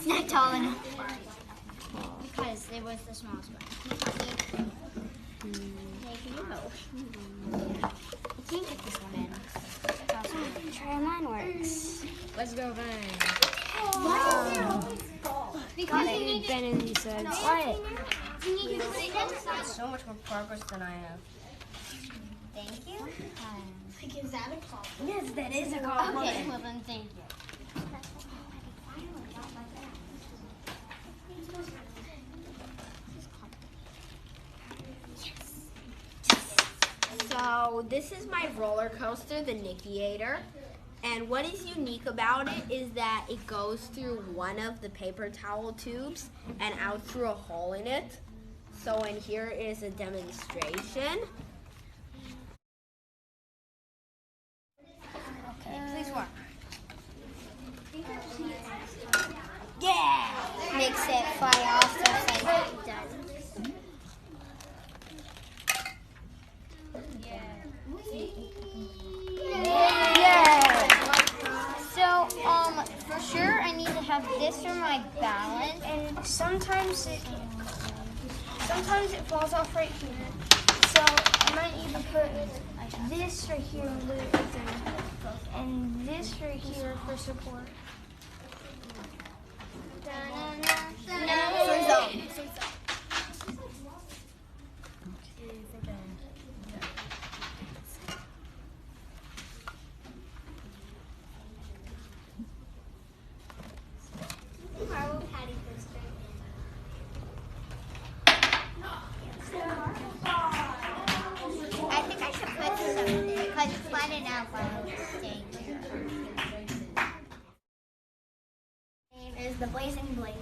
Not tall enough. Because it was the smallest one. There you go. I can't get this one in. Try mine works. Let's go, bang. Wow. Because you need Ben and he said, What? You need to put it inside. so much more progress than I have. Thank you. Like, is that a compliment? Yes, that is a Okay, compliment. well then thank you. So this is my roller coaster, the Nickiator. And what is unique about it is that it goes through one of the paper towel tubes and out through a hole in it. So in here is a demonstration. Okay, please work. Yeah! Makes it fly off just like it does. So, for sure I need to have this for my balance. And sometimes it falls off right here. So I might even put this right here and glue it right there. And this right here for support. I think I should put some because it's flattened out while it's staying here. Name is the Blazing Blazer.